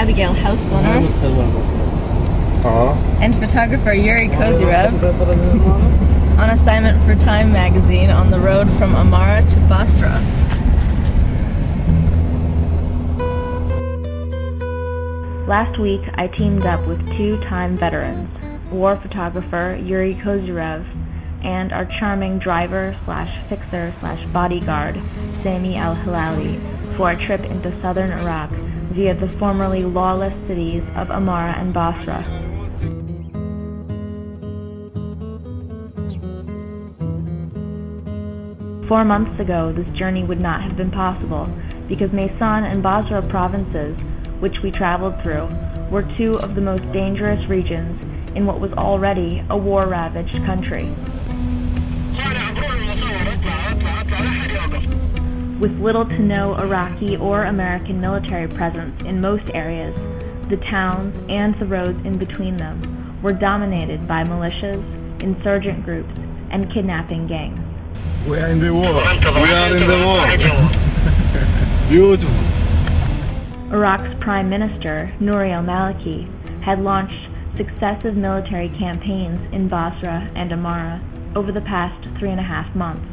Abigail Hauslohner and photographer Yuri Kozyrev on assignment for Time magazine on the road from Amara to Basra. Last week, I teamed up with two Time veterans, war photographer Yuri Kozyrev and our charming driver/fixer/bodyguard Sami al-Hilali for a trip into southern Iraq via the formerly lawless cities of Amara and Basra. Four months ago, this journey would not have been possible because Maysan and Basra provinces, which we traveled through, were two of the most dangerous regions in what was already a war-ravaged country. With little to no Iraqi or American military presence in most areas, the towns and the roads in between them were dominated by militias, insurgent groups, and kidnapping gangs. We are in the war. We are in the war. Beautiful. Iraq's Prime Minister, Nouri al-Maliki, had launched successive military campaigns in Basra and Amara over the past 3.5 months,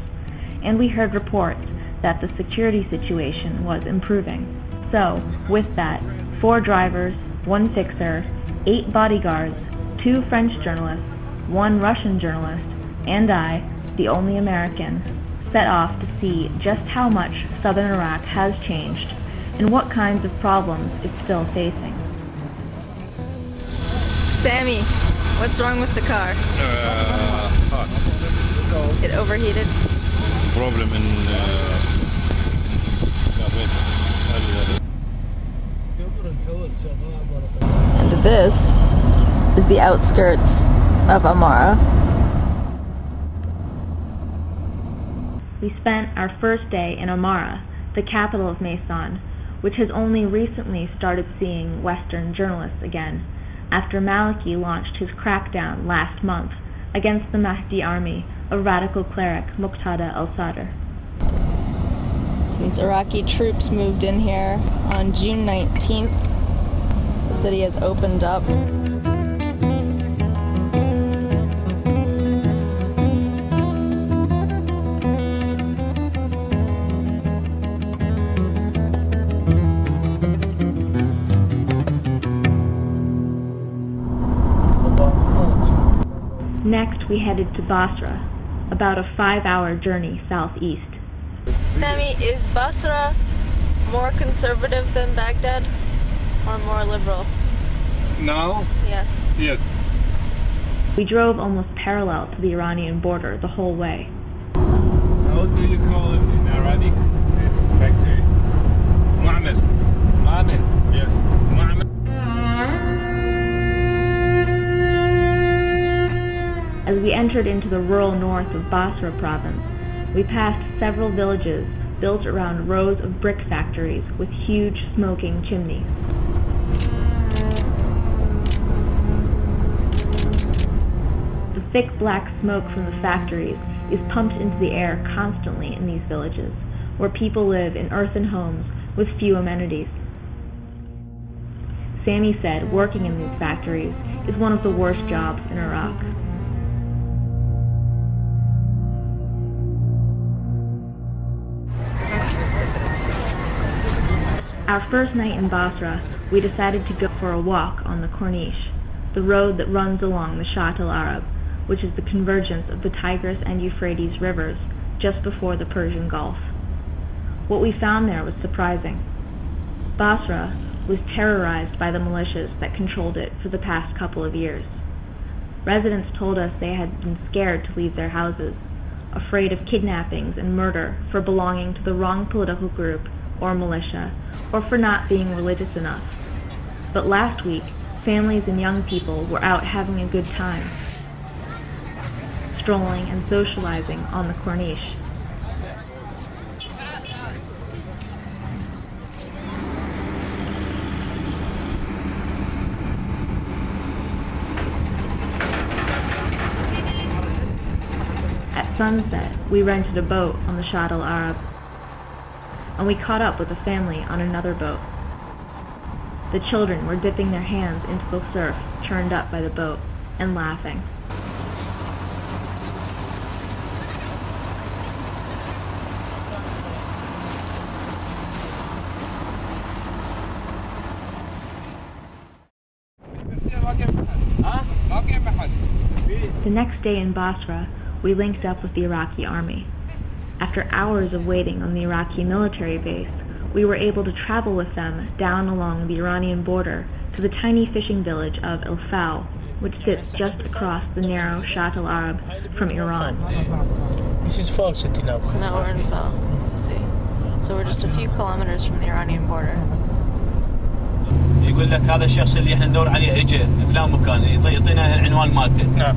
and we heard reports that the security situation was improving. So, with that, 4 drivers, 1 fixer, 8 bodyguards, 2 French journalists, 1 Russian journalist, and I, the only American, set off to see just how much southern Iraq has changed and what kinds of problems it's still facing. Sammy, what's wrong with the car? Hot. It overheated? It's a problem in And this is the outskirts of Amara. We spent our first day in Amara, the capital of Maysan, which has only recently started seeing Western journalists again, after Maliki launched his crackdown last month against the Mahdi army of radical cleric Muqtada al-Sadr. Since Iraqi troops moved in here on June 19th, the city has opened up. Next, we headed to Basra, about a 5-hour journey southeast. Sammy, is Basra more conservative than Baghdad, or more liberal? Now? Yes. Yes. We drove almost parallel to the Iranian border the whole way. How do you call it in Arabic? This factory? Mu'amil. Mu'amil. Yes. Mu'amil. As we entered into the rural north of Basra province, we passed several villages built around rows of brick factories with huge smoking chimneys. The thick black smoke from the factories is pumped into the air constantly in these villages, where people live in earthen homes with few amenities. Sammy said working in these factories is one of the worst jobs in Iraq. Our first night in Basra, we decided to go for a walk on the Corniche, the road that runs along the Shatt al-Arab, which is the convergence of the Tigris and Euphrates rivers just before the Persian Gulf. What we found there was surprising. Basra was terrorized by the militias that controlled it for the past couple of years. Residents told us they had been scared to leave their houses, afraid of kidnappings and murder for belonging to the wrong political group or militia, or for not being religious enough. But last week, families and young people were out having a good time, strolling and socializing on the Corniche. At sunset, we rented a boat on the Shatt al-Arab, and we caught up with a family on another boat. The children were dipping their hands into the surf churned up by the boat and laughing. The next day in Basra, we linked up with the Iraqi army. After hours of waiting on the Iraqi military base, we were able to travel with them down along the Iranian border to the tiny fishing village of El Fau, which sits just across the narrow Shat al-Arab from Iran. This is Fau city now. So now we're in Fau. See. So we're just a few kilometers from the Iranian border. يقول لك هذا الشخص اللي احنا ندور عليه اجى فلان مكان يعطينا العنوان مالته.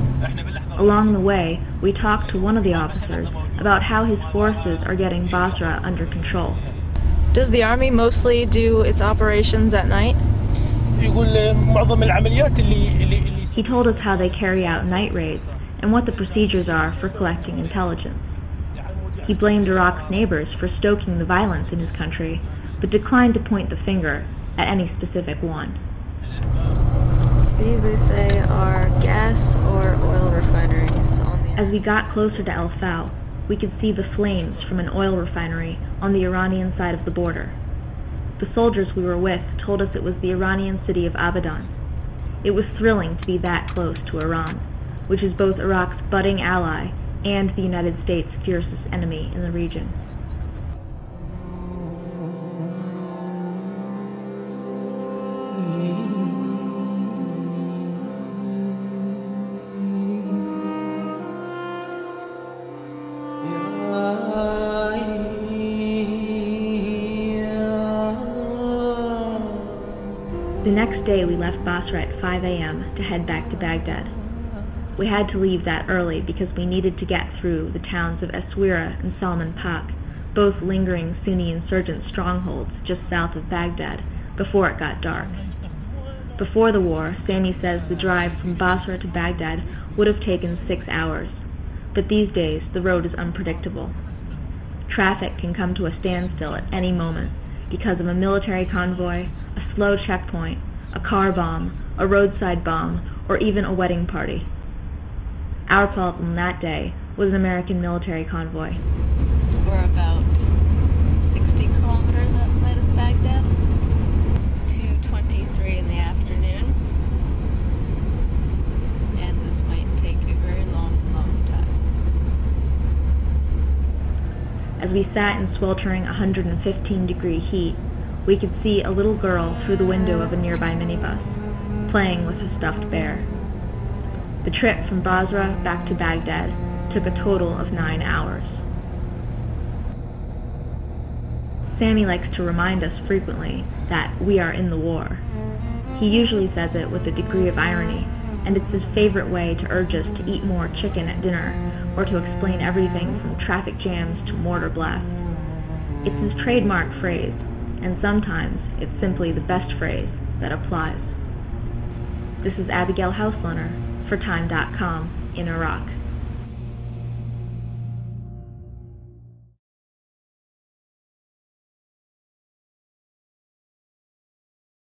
Along the way, we talked to one of the officers about how his forces are getting Basra under control. Does the army mostly do its operations at night? يقول معظم العمليات اللي He told us how they carry out night raids and what the procedures are for collecting intelligence. He blamed Iraq's neighbors for stoking the violence in his country, but declined to point the finger at any specific one. These, they say, are gas or oil refineries on the... As we got closer to El Fau, we could see the flames from an oil refinery on the Iranian side of the border. The soldiers we were with told us it was the Iranian city of Abadan. It was thrilling to be that close to Iran, which is both Iraq's budding ally and the United States' fiercest enemy in the region. The next day we left Basra at 5 a.m. to head back to Baghdad. We had to leave that early because we needed to get through the towns of Essaouira and Salman Pak, both lingering Sunni insurgent strongholds just south of Baghdad, before it got dark. Before the war, Sami says the drive from Basra to Baghdad would have taken 6 hours, but these days the road is unpredictable. Traffic can come to a standstill at any moment because of a military convoy, a slow checkpoint, a car bomb, a roadside bomb, or even a wedding party. Our problem that day was an American military convoy. We're about 60 kilometers outside of Baghdad. 2:23 in the afternoon. And this might take a very long, long time. As we sat in sweltering 115-degree heat, we could see a little girl through the window of a nearby minibus, playing with a stuffed bear. The trip from Basra back to Baghdad took a total of 9 hours. Sami likes to remind us frequently that we are in the war. He usually says it with a degree of irony, and it's his favorite way to urge us to eat more chicken at dinner, or to explain everything from traffic jams to mortar blasts. It's his trademark phrase, and sometimes it's simply the best phrase that applies. This is Abigail Hauslohner for Time.com in Iraq.